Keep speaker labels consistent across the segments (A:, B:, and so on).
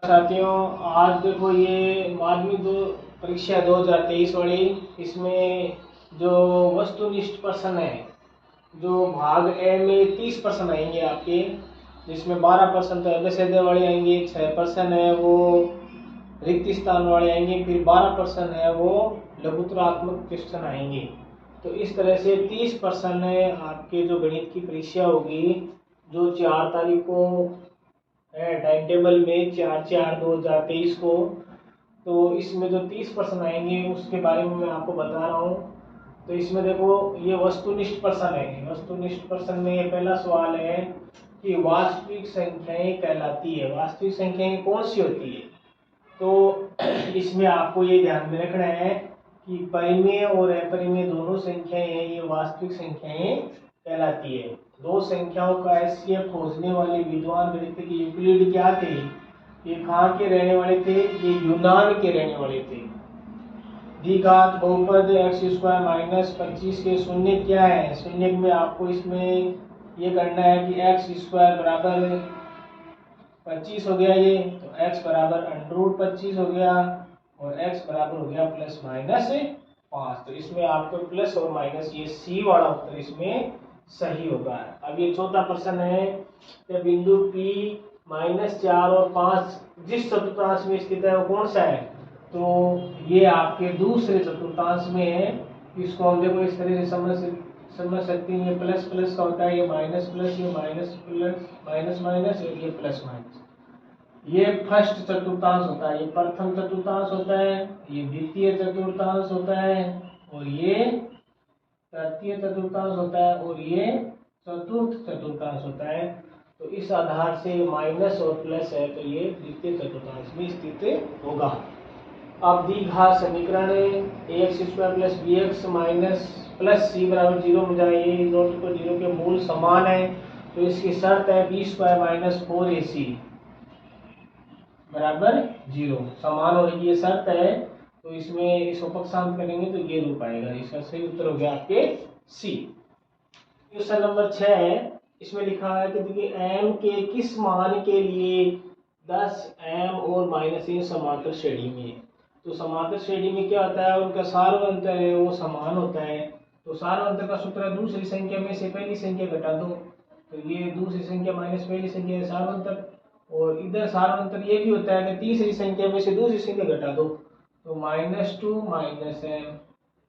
A: साथियों, आज देखो ये माध्यमिक दो परीक्षा 2023 वाली, इसमें जो वस्तुनिष्ठ प्रश्न है, जो भाग ए में 30 प्रश्न आएंगे आपके, जिसमें 12% तो अवच्छेद वाले आएंगे, 6% है वो रिक्त स्थान वाले आएंगे, फिर 12% है वो लघुत्तरात्मक क्वेश्चन आएंगे। तो इस तरह से 30% है आपके जो गणित की परीक्षा होगी, जो 4 तारीख को टाइम टेबल में 4/4/2023 को। तो इसमें जो 30% आएंगे उसके बारे में मैं आपको बता रहा हूँ। तो इसमें देखो ये वस्तुनिष्ठ प्रश्न है। वस्तुनिष्ठ प्रश्न में ये पहला सवाल है कि वास्तविक संख्याएं कहलाती है। वास्तविक संख्याएं कौन सी होती है? तो इसमें आपको ये ध्यान में रखना है कि परिमेय और अपरिमेय दोनों संख्याएं हैं, ये वास्तविक संख्याएं कहलाती है। दो संख्याओं का एचसीएफ खोजने वाले विद्वान गणितज्ञ यूक्लिड क्या थे? ये कहाँ के रहने वाले थे? ये यूनान के रहने वाले थे। द्विघात बहुपद x² - 25 के शून्य क्या है? शून्य में आपको इसमें ये करना है कि x² बराबर 25 हो गया, ये तो x बराबर √25 हो गया और x बराबर हो गया ±5। तो इसमें आपको प्लस और माइनस, ये सी वाला उत्तर इसमें सही होगा। अब ये चौथा प्रश्न है कि बिंदु P -4 और 5 जिस चतुर्थांश में स्थित है वो कौन सा है? तो ये आपके दूसरे चतुर्थांश में है। इसको हम देखो इस तरह से समझ सकते हैं। ये प्लस प्लस का होता है, ये माइनस प्लस, ये माइनस प्लस, माइनस माइनस, ये प्लस माइनस। ये फर्स्ट चतुर्थांश होता है, ये प्रथम चतुर्थांश होता है, ये द्वितीय चतुर्थांश होता है, और ये तृतीय चतुर्थांश होता है, और ये चतुर्थ चतुर्थांश होता है। तो इस आधार से माइनस और प्लस है, तो ये द्वितीय चतुर्थांश में स्थित होगा। अब द्विघात समीकरण ax² + bx + c = 0 में जाए, ये नोट को 0 के मूल समान है। तो इसकी शर्त है b² - 4ac बराबर 0 समान होने की ये शर्त है। तो इसमें इसको पक्षांत करेंगे तो ये रूप आएगा। इसका सही उत्तर हो गया आपके सी। क्वेश्चन नंबर 6 है। इसमें लिखा है कि देखिए m के किस मान के लिए 10 m और -1 समांतर श्रेणी में है। तो समांतर श्रेणी में क्या होता है? उनका सार्वअंतर है वो समान होता है। तो सार्वअंतर का सूत्र है दूसरी संख्या में से पहली संख्या घटा दो। तो ये दूसरी संख्या माइनस पहली संख्या है सार्वअंतर। और इधर सार्वअंतर ये भी होता है कि तीसरी संख्या में से दूसरी संख्या घटा दो। तो -2 -m।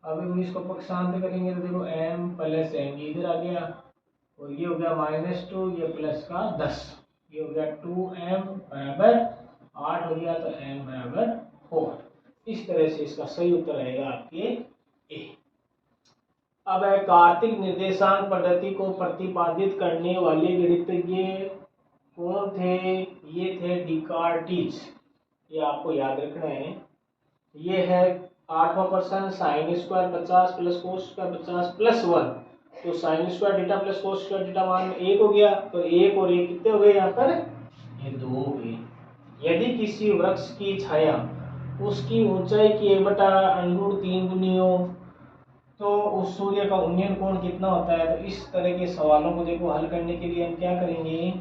A: अब हम इसको पक्षांत करेंगे तो देखो m + m इधर आ गया, और ये हो गया -2, ये प्लस का 10, ये हो गया 2m बराबर 8 हो गया, तो m बराबर 4। इस तरह से इसका सही उत्तर आएगा आपके ए। अब है कार्तिक निर्देशांक पद्धति को प्रतिपादित करने वाले गणितज्ञ कौन थे? ये थे डिकार्टिज। ये आपको याद रखना है। ये है 8वां प्रश्न, sin² 50 + cos² 50 + 1। तो sin² थीटा + cos² थीटा मान 1 हो गया। तो 1 और 1 कितने हो गए यहाँ पर? ये 2 हो गए। यदि किसी वृक्ष की छाया उसकी ऊंचाई की 1/√3 गुनी हो तो उस सूर्य का उन्नयन कोण कितना होता है? तो इस तरह के सवालों को देखो हल करने के लिए हम क्या करेंगे,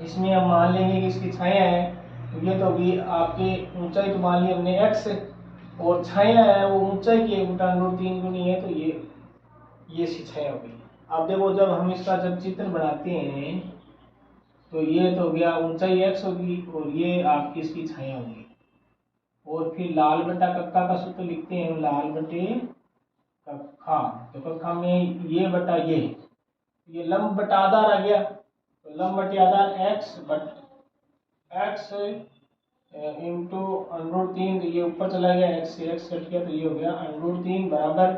A: इसमें हम मान लेंगे कि इसकी छाया है, तो ये तो होगी आपकी ऊंचाई, तो मान ली हमने x, और छाया है वो ऊंचाई की 1/√3 गुनी है, तो ये इसकी छाया होगी। अब देखो जब हम इसका जब चित्र बनाते हैं तो ये तो हो गया ऊंचाई x होगी और ये आपकी इसकी छाया होगी। और फिर लाल बटा कक्का का सूत्र लिखते हैं, लाल बटे कक्का। तो कक्का में ये बटा ये लंब बटा आधार आ गया। तो लंब बटे आधार x इंटू √3, तो ये ऊपर चला गया, x से x कट गया, तो ये हो गया √3 बराबर।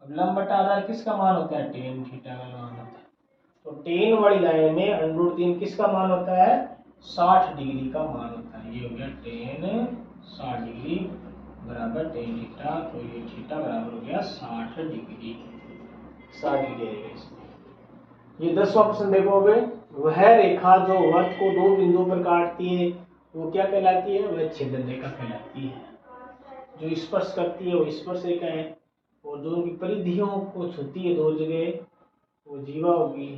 A: अब लंब बटा आधार किसका मान होता है? tan थीटा का मान होता है। तो tan वाली लाइन में √3 किसका मान होता है? 60 डिग्री का मान होता है। ये हो गया tan 60 डिग्री बराबर tan थीटा। तो ये थीटा बराबर हो गया 60 डिग्री। 60 डिग्री आएगा इसमें। ये 10वां प्रश्न देखोगे, वह रेखा जो वर्त को 2 बिंदुओं पर काटती है वो क्या कहलाती है? वह छेदन रेखा कहलाती है। जो स्पर्श करती है वो स्पर्श रेखा है, और जो उनकी परिधियों को छूती है 2 जगह वो जीवा होगी।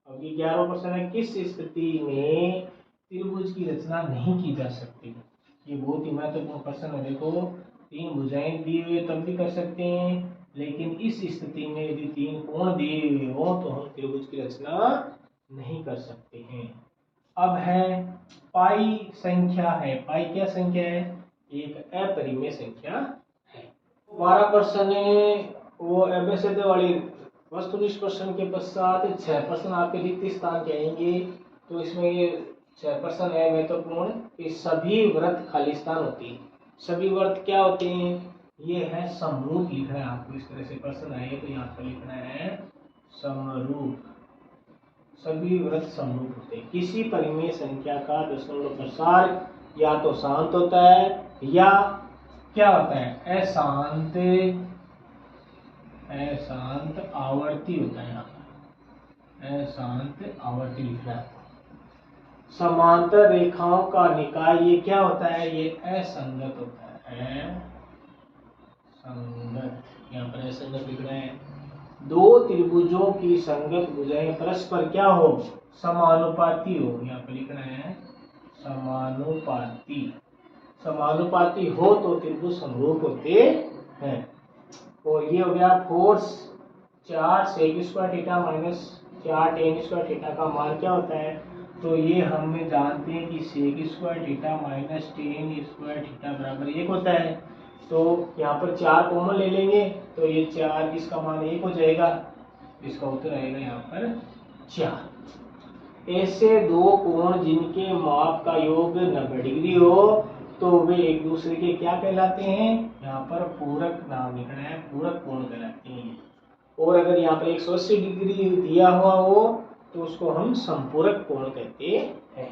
A: अब 11वां प्रश्न है, किस स्थिति में त्रिभुज की रचना नहीं की जा सकती। ये बहुत ही महत्वपूर्ण प्रश्न है। देखो, तीन भुजाएं दी हुई तब भी कर सकते हैं, लेकिन इस स्थिति में यदि तीन कोण दिए हुए हो तो हम त्रिभुज की रचना नहीं कर सकते हैं। अब है पाई संख्या है। पाई क्या संख्या है? एक अपरिमेय संख्या है। 12 प्रश्न वो एबीसीडी वाली वस्तुनिष्ठ प्रश्न के पश्चात 6 प्रश्न आपके रिक्त स्थान के आएंगे। तो इसमें ये 6 प्रश्न है महत्वपूर्ण कि सभी वृत्त खाली स्थान होती है। सभी वृत्त क्या होते हैं? ये है समरूप लिखना है आपको। इस तरह से प्रश्न आए तो यहाँ पर लिखना है समरूप। सभी वृत्त समरूप होते हैं। किसी परिमेय संख्या का दशमलव प्रसार या तो शांत होता है या क्या होता है? अशांत आवर्ती होता है। यहाँ पर अशांत आवर्ती लिखना है। समांतर रेखाओं का निकाय ये क्या होता है? ये असंगत होता है। संगत, यहाँ पर असंगत लिखना है। दो त्रिभुजों की संगत भुजाएं परस्पर क्या हो? समानुपाती हो। यहाँ पर लिखना है समानुपाती। समानुपाती हो तो त्रिभुज समरूप होते हैं। और ये हो गया force 4 sec square theta minus 4 tan square theta का मान क्या होता है? तो ये हमें जानते हैं कि sec square theta minus tan square theta बराबर 1 होता है। तो यहाँ पर 4 कॉमन ले लेंगे तो ये 4 इसका मान 1 हो जाएगा। इसका उत्तर आएगा यहाँ पर 4। ऐसे दो कोण जिनके माप का योग 90 डिग्री हो तो वे एक दूसरे के क्या कहलाते हैं? यहाँ पर पूरक नाम लिखना है। पूरक कोण कहलाते हैं। और अगर यहाँ पर 180 डिग्री दिया हुआ हो तो उसको हम संपूरक कोण कहते हैं।